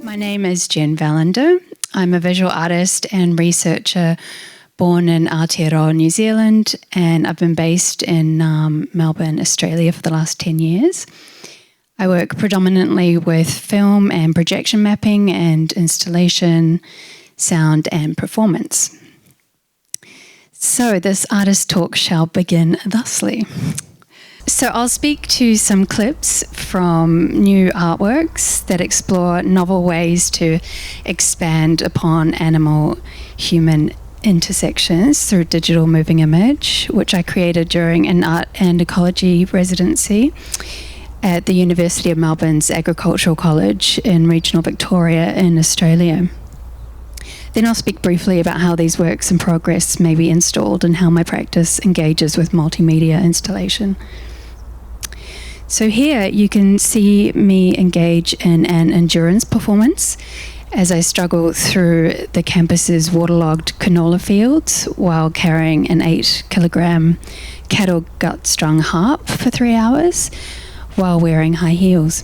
My name is Jen Valender. I'm a visual artist and researcher born in Aotearoa, New Zealand, and I've been based in Naarm, Melbourne, Australia for the last 10 years. I work predominantly with film and projection mapping and installation, sound and performance. So this artist talk shall begin thusly. So I'll speak to some clips from new artworks that explore novel ways to expand upon animal-human intersections through digital moving image, which I created during an art and ecology residency at the University of Melbourne's Agricultural College in regional Victoria in Australia. Then I'll speak briefly about how these works in progress may be installed and how my practice engages with multimedia installation. So here you can see me engage in an endurance performance as I struggle through the campus's waterlogged canola fields while carrying an 8-kilogram cattle gut-strung harp for 3 hours while wearing high heels.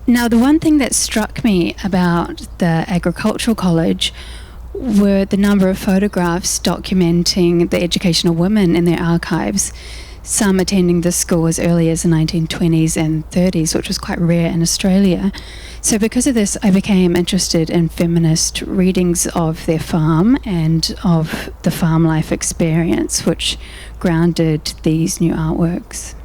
Now, the one thing that struck me about the Agricultural College were the number of photographs documenting the education of women in their archives, some attending the school as early as the 1920s and 30s, which was quite rare in Australia. So because of this, I became interested in feminist readings of their farm and of the farm life experience, which grounded these new artworks.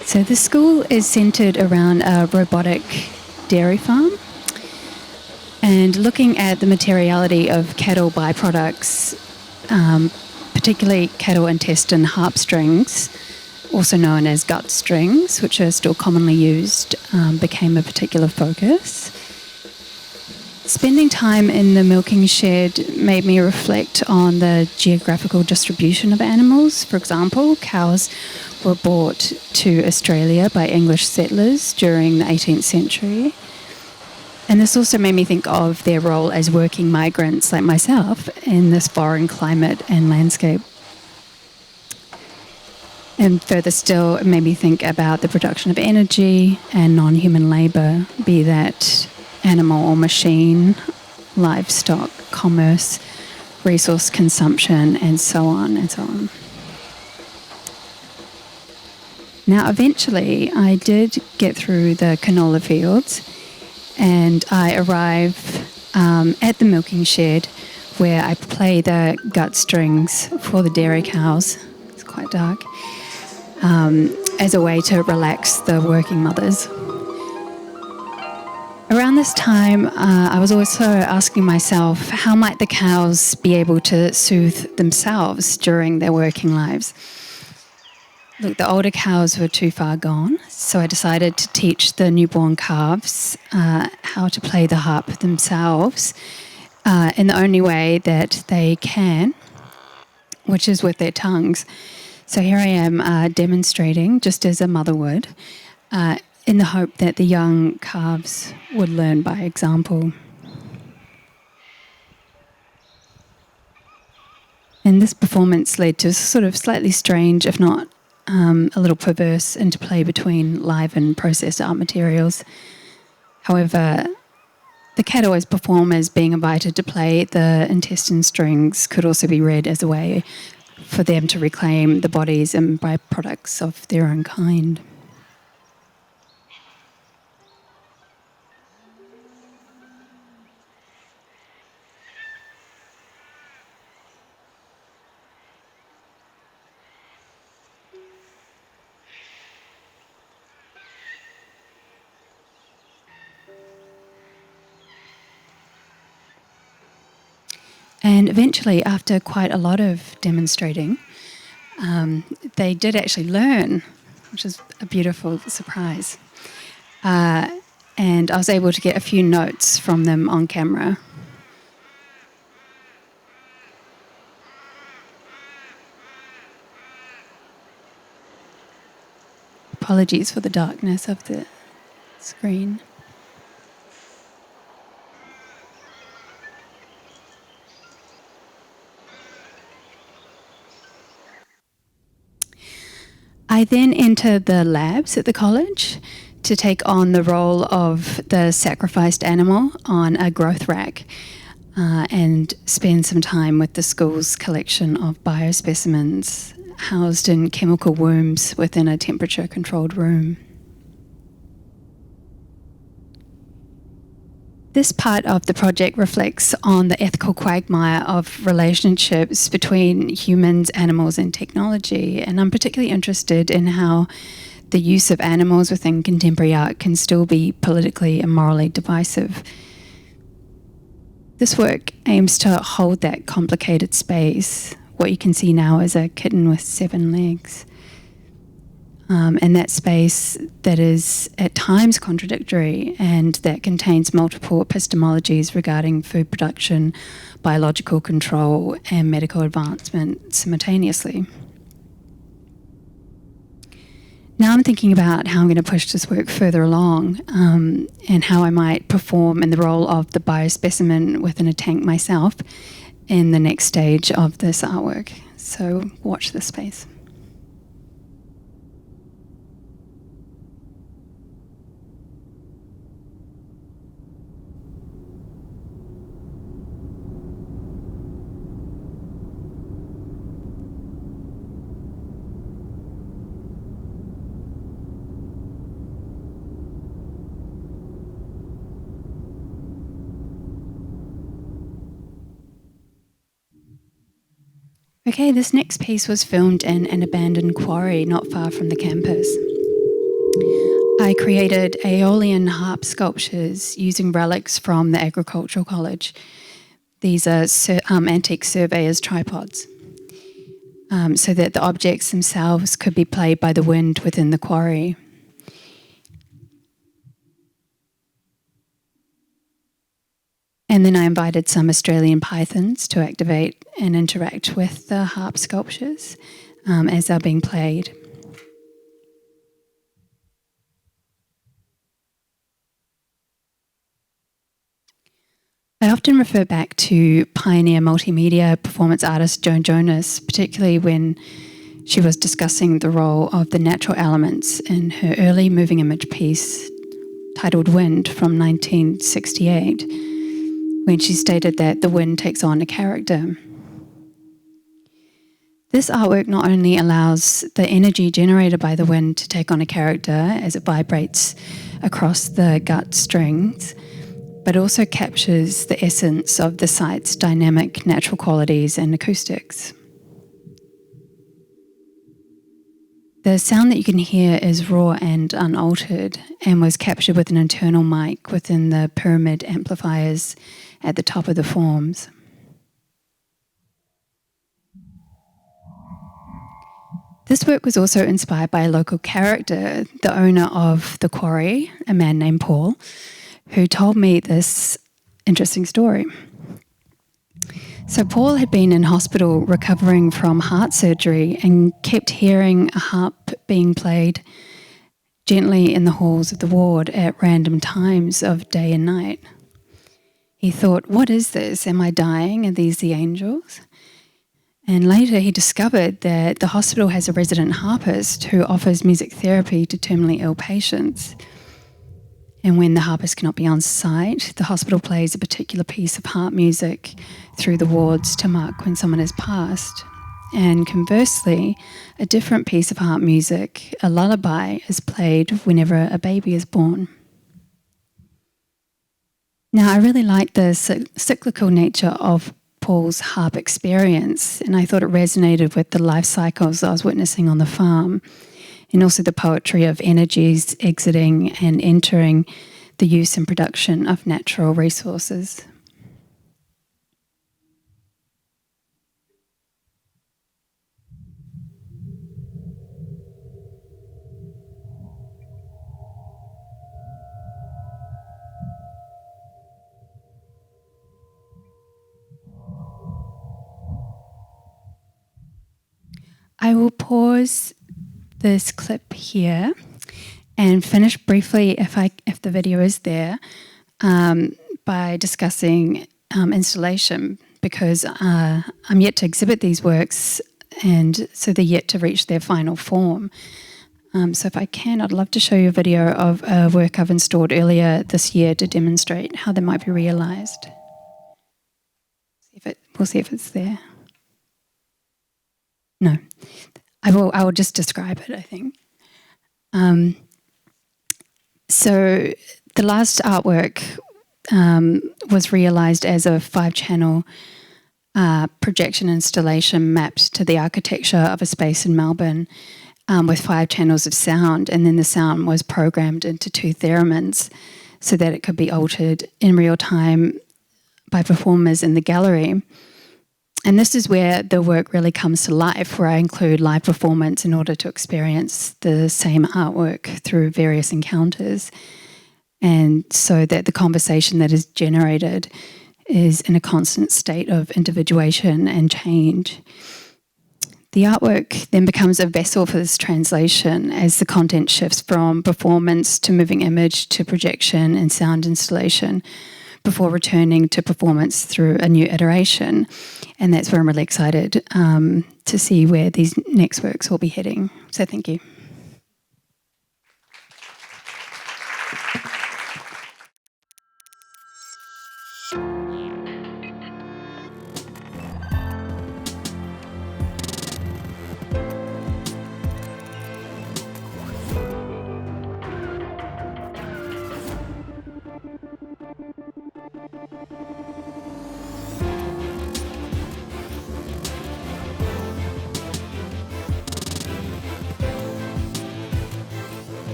So the school is centred around a robotic dairy farm, and looking at the materiality of cattle byproducts, particularly cattle intestine harp strings, also known as gut strings, which are still commonly used, became a particular focus. Spending time in the milking shed made me reflect on the geographical distribution of animals. For example, cows were brought to Australia by English settlers during the 18th century. And this also made me think of their role as working migrants like myself in this foreign climate and landscape. And further still, it made me think about the production of energy and non-human labour, be that animal or machine, livestock, commerce, resource consumption, and so on and so on. Now, eventually, I did get through the canola fields, and I arrive at the milking shed where I play the gut strings for the dairy cows. It's quite dark. As a way to relax the working mothers. Around this time, I was also asking myself, how might the cows be able to soothe themselves during their working lives? Look, the older cows were too far gone, so I decided to teach the newborn calves how to play the harp themselves in the only way that they can, which is with their tongues. So here I am demonstrating, just as a mother would, in the hope that the young calves would learn by example. And this performance led to a sort of slightly strange, if not a little perverse interplay between live and processed art materials. However, the cattle as performers being invited to play the intestine strings could also be read as a way for them to reclaim the bodies and byproducts of their own kind. And eventually, after quite a lot of demonstrating, they did actually learn, which is a beautiful surprise. And I was able to get a few notes from them on camera. Apologies for the darkness of the screen. I then entered the labs at the college to take on the role of the sacrificed animal on a growth rack and spend some time with the school's collection of biospecimens housed in chemical wombs within a temperature-controlled room. This part of the project reflects on the ethical quagmire of relationships between humans, animals, and technology, and I'm particularly interested in how the use of animals within contemporary art can still be politically and morally divisive. This work aims to hold that complicated space, what you can see now as a kitten with 7 legs. And that space that is at times contradictory and that contains multiple epistemologies regarding food production, biological control, and medical advancement simultaneously. Now I'm thinking about how I'm going to push this work further along and how I might perform in the role of the biospecimen within a tank myself in the next stage of this artwork. So watch this space. Okay, this next piece was filmed in an abandoned quarry not far from the campus. I created aeolian harp sculptures using relics from the agricultural college. These are antique surveyors' tripods, so that the objects themselves could be played by the wind within the quarry. And then I invited some Australian pythons to activate and interact with the harp sculptures as they're being played. I often refer back to pioneer multimedia performance artist Joan Jonas, particularly when she was discussing the role of the natural elements in her early moving image piece titled Wind from 1968, when she stated that the wind takes on a character. This artwork not only allows the energy generated by the wind to take on a character as it vibrates across the gut strings, but also captures the essence of the site's dynamic natural qualities and acoustics. The sound that you can hear is raw and unaltered and was captured with an internal mic within the pyramid amplifiers at the top of the forms. This work was also inspired by a local character, the owner of the quarry, a man named Paul, who told me this interesting story. So Paul had been in hospital recovering from heart surgery and kept hearing a harp being played gently in the halls of the ward at random times of day and night. He thought, what is this? Am I dying? Are these the angels? And later he discovered that the hospital has a resident harpist who offers music therapy to terminally ill patients. And when the harpist cannot be on site, the hospital plays a particular piece of harp music through the wards to mark when someone has passed. And conversely, a different piece of harp music, a lullaby, is played whenever a baby is born. Now, I really like the cyclical nature of Paul's harp experience, and I thought it resonated with the life cycles I was witnessing on the farm, and also the poetry of energies exiting and entering the use and production of natural resources. I will pause this clip here and finish briefly, if the video is there, by discussing installation, because I'm yet to exhibit these works, and so they're yet to reach their final form. So if I can, I'd love to show you a video of a work I've installed earlier this year to demonstrate how they might be realised. We'll see if it's there. No, I will just describe it, I think. So the last artwork was realised as a 5-channel projection installation mapped to the architecture of a space in Melbourne with 5 channels of sound, and then the sound was programmed into 2 theremins so that it could be altered in real time by performers in the gallery. And this is where the work really comes to life, where I include live performance in order to experience the same artwork through various encounters, and so that the conversation that is generated is in a constant state of individuation and change. The artwork then becomes a vessel for this translation as the content shifts from performance to moving image to projection and sound installation before returning to performance through a new iteration. And that's where I'm really excited to see where these next works will be heading. So thank you.